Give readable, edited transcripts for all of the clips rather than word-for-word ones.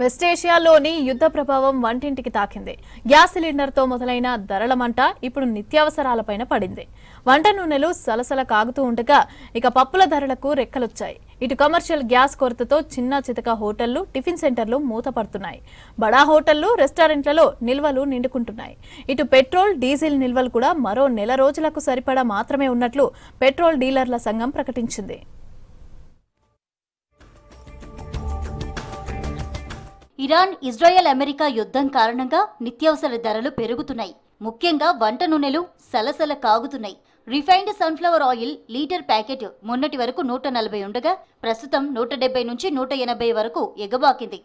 West ఏషియాలోని యుద్ధ ప్రభావం వంటింటికి తాకింది. గ్యాస్ సిలిండర్తో మొదలైన ధరల మంట ఇప్పుడు నిత్యావసరాలపైన పడింది. వంట నూనెలు సలసల కాగుతూ ఉండగా ఇక పప్పుల ధరలకు రెక్కలొచ్చాయి. ఇటు కమర్షియల్ గ్యాస్ కొరతతో చిన్న చితక హోటళ్లు, టిఫిన్ సెంటర్లు మూతపడుతున్నాయి. బడా హోటళ్లు, రెస్టారెంట్లలో నిల్వలు నిండుకుంటున్నాయి. ఇటు పెట్రోల్, డీజిల్ నిల్వలు కూడా మరో నెల రోజులకు సరిపడా మాత్రమే ఉన్నట్లు పెట్రోల్ డీలర్ల సంఘం ప్రకటించింది. ఇరాన్, ఇజ్రాయెల్, అమెరికా యుద్ధం కారణంగా నిత్యావసర ధరలు పెరుగుతున్నాయి. ముఖ్యంగా వంట నూనెలు సలసల కాగుతున్నాయి. Refined sunflower oil litre packet మొన్నటి వరకు 140 ఉండగా ప్రస్తుతం 170 నుంచి 180 వరకు ఎగబాకింది.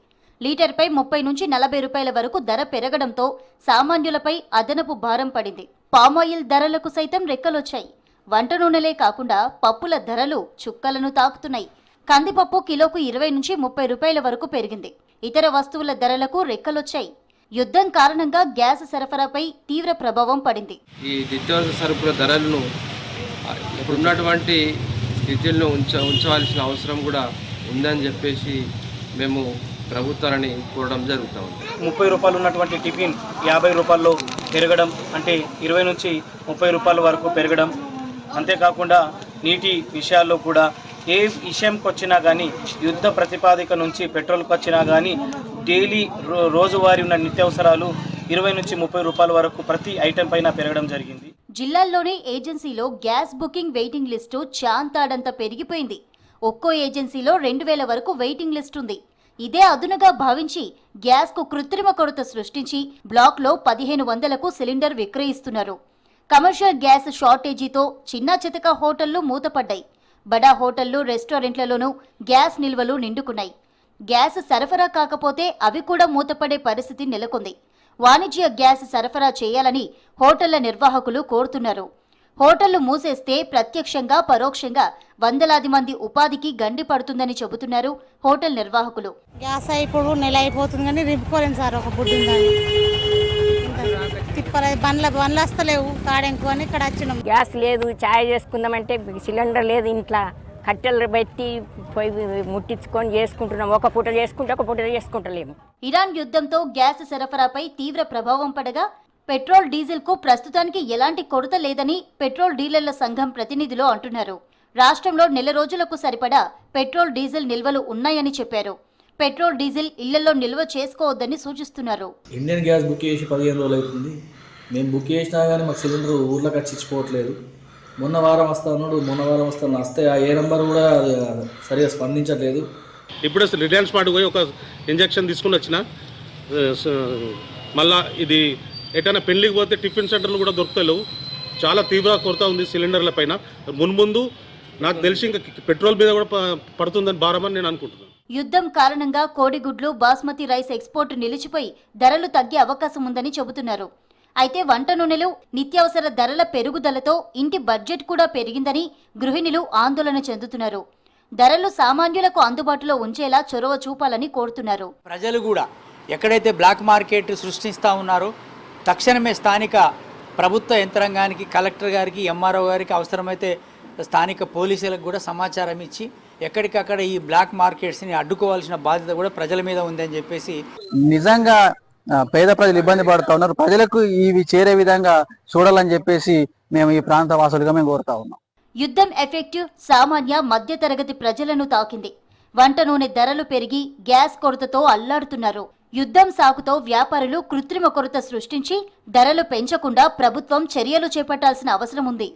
లీటర్పై 30 నుంచి 40 రూపాయల వరకు ధర పెరగడంతో సామాన్యులపై అదనపు భారం పడింది. పామాయిల్ ధరలకు సైతం రెక్కలొచ్చాయి. వంట నూనెలే కాకుండా పప్పుల ధరలు చుక్కలను తాకుతున్నాయి. కందిపప్పు కిలోకు 20 నుంచి 30 రూపాయల వరకు పెరిగింది. ఇతర వస్తువుల ధరలకు రెక్కలొచ్చాయి. యుద్ధం కారణంగా గ్యాస్ సరఫరాపై తీవ్ర ప్రభావం పడింది. ఈ నిత్యావసర సరుకుల ధరలను ఇప్పుడున్నటువంటి స్థితిలో ఉంచవలసిన అవసరం కూడా ఉందని చెప్పేసి మేము ప్రభుత్వాలని కోరడం జరుగుతూ ఉంది. 30 రూపాయలు ఉన్నటువంటి టిఫిన్ 50 రూపాయల్లో పెరగడం, అంటే 20 నుంచి 30 రూపాయల వరకు పెరగడం. అంతేకాకుండా నీటి విషయాల్లో కూడా ఏ విషయంకి వచ్చినా కానీ, యుద్ధ ప్రతిపాదిక నుంచి పెట్రోల్కి వచ్చినా కానీ డైలీ రోజువారీ ఉన్న నిత్యావసరాలు 20 నుంచి 30 రూపాయల వరకు ప్రతి ఐటెం పైన పెరగడం జరిగింది. జిల్లాల్లోని ఏజెన్సీలో గ్యాస్ బుకింగ్ వెయిటింగ్ లిస్టు చాంతాడంత పెరిగిపోయింది. ఒక్కో ఏజెన్సీలో 2000 వరకు వెయిటింగ్ లిస్ట్ ఉంది. ఇదే అదునుగా భావించి గ్యాస్కు కృత్రిమ కొరత సృష్టించి బ్లాక్లో 1500కు సిలిండర్ విక్రయిస్తున్నారు. కమర్షియల్ గ్యాస్ షార్టేజీతో చిన్న చితక హోటళ్లు మూతపడ్డాయి. బడా హోటళ్లు, రెస్టారెంట్లలోనూ గ్యాస్ నిల్వలు నిండుకున్నాయి. గ్యాస్ సరఫరా కాకపోతే అవి కూడా మూతపడే పరిస్థితి నెలకొంది. వాణిజ్య గ్యాస్ సరఫరా చేయాలని హోటళ్ల నిర్వాహకులు కోరుతున్నారు. హోటళ్లు మూసేస్తే ప్రత్యక్షంగా, పరోక్షంగా వందలాది మంది ఉపాధికి గండి పడుతుందని చెబుతున్నారు హోటల్ నిర్వాహకులు. గ్యాస్ ఇప్పుడు నెల అయిపోతుంది కానీ రింపుకోలేను సార్. ఒక బుడ్డి ఉందని తిప్పలేదు, బండ్లు వస్తలేవు. కాడెంకు అని ఇక్కడ వచ్చినాం. గ్యాస్ లేదు, ఛాయ్ చేసుకుందామంటే సిలిండర్ లేదు. ఇంట్లో కట్టెలు పెట్టి పొయ్యి ముట్టించుకొని చేసుకుంటున్నాం. ఒక పూట చేసుకుంటే ఒక పూట చేసుకుంటలేము. ఇరాన్ యుద్ధంతో గ్యాస్ సరఫరాపై తీవ్ర ప్రభావం పడగా పెట్రోల్, డీజిల్ కు ప్రస్తుతానికి ఎలాంటి కొరత లేదని పెట్రోల్ డీలర్ల సంఘం ప్రతినిధులు అంటున్నారు. రాష్ట్రంలో నెల రోజులకు సరిపడా పెట్రోల్, డీజిల్ నిల్వలు ఉన్నాయని చెప్పారు. పెట్రోల్, డీజిల్ ఇళ్లలో నిల్వ చేసుకోవద్దని సూచిస్తున్నారు. ఇండియన్ గ్యాస్ బుక్ చేసి 15 రోజులు అవుతుంది. మేము బుక్ చేసినా కానీ మాకు సిలిండర్ ఊర్లోకి వచ్చి ఇచ్చిపోవట్లేదు. మొన్న వారం వస్తాను వస్తే ఆ ఏ నెంబర్ కూడా సరిగా స్పందించట్లేదు. ఇప్పుడు రిలయన్స్ మార్ట్ పోయి ఒక ఇంజక్షన్ తీసుకుని వచ్చిన, మళ్ళా ఇది ఎటైనా పెళ్లికి పోతే టిఫిన్ సెంటర్లు కూడా దొరుకుతలేవు. చాలా తీవ్ర కొరత ఉంది సిలిండర్ల పైన. మున్ముందు నాకు తెలిసి ఇంకా పెట్రోల్ మీద కూడా పడుతుందని భారమని నేను అనుకుంటున్నాను. యుద్ధం కారణంగా కోడిగుడ్లు, బాస్మతి రైస్ ఎక్స్పోర్ట్ నిలిచిపోయి ధరలు తగ్గే అవకాశం ఉందని చెబుతున్నారు. అయితే వంట నూనెలు, నిత్యావసర ధరల పెరుగుదలతో ఇంటి బడ్జెట్ కూడా పెరిగిందని గృహిణులు ఆందోళన చెందుతున్నారు. ధరలు సామాన్యులకు అందుబాటులో ఉంచేలా చొరవ చూపాలని కోరుతున్నారు. ప్రజలు కూడా ఎక్కడైతే బ్లాక్ మార్కెట్ సృష్టిస్తూ ఉన్నారో తక్షణమే స్థానిక ప్రభుత్వ యంత్రాంగానికి, కలెక్టర్ గారికి, ఎంఆర్ఓ గారికి, అవసరమైతే స్థానిక పోలీసులకు కూడా సమాచారం ఇచ్చి ఎక్కడికక్కడ ఈ బ్లాక్ మార్కెట్స్ని అడ్డుకోవాల్సిన బాధ్యత కూడా ప్రజల మీద ఉందని చెప్పేసి, నిజంగా పేద ప్రజలు ఇబ్బంది పడుతూ ఉన్నారు. ప్రజలకు ఇవి చేరే విధంగా చూడాలని చెప్పేసి మేము ఈ ప్రాంత వాసులుగా మేము కోరుతా ఉన్నాం. యుద్ధం ఎఫెక్ట్ సామాన్య, మధ్యతరగతి ప్రజలను తాకింది. వంట నూనె ధరలు పెరిగి గ్యాస్ కొరతతో అల్లాడుతున్నారు. యుద్ధం సాకుతో వ్యాపారులు కృత్రిమ కొరత సృష్టించి ధరలు పెంచకుండా ప్రభుత్వం చర్యలు చేపట్టాల్సిన అవసరం ఉంది.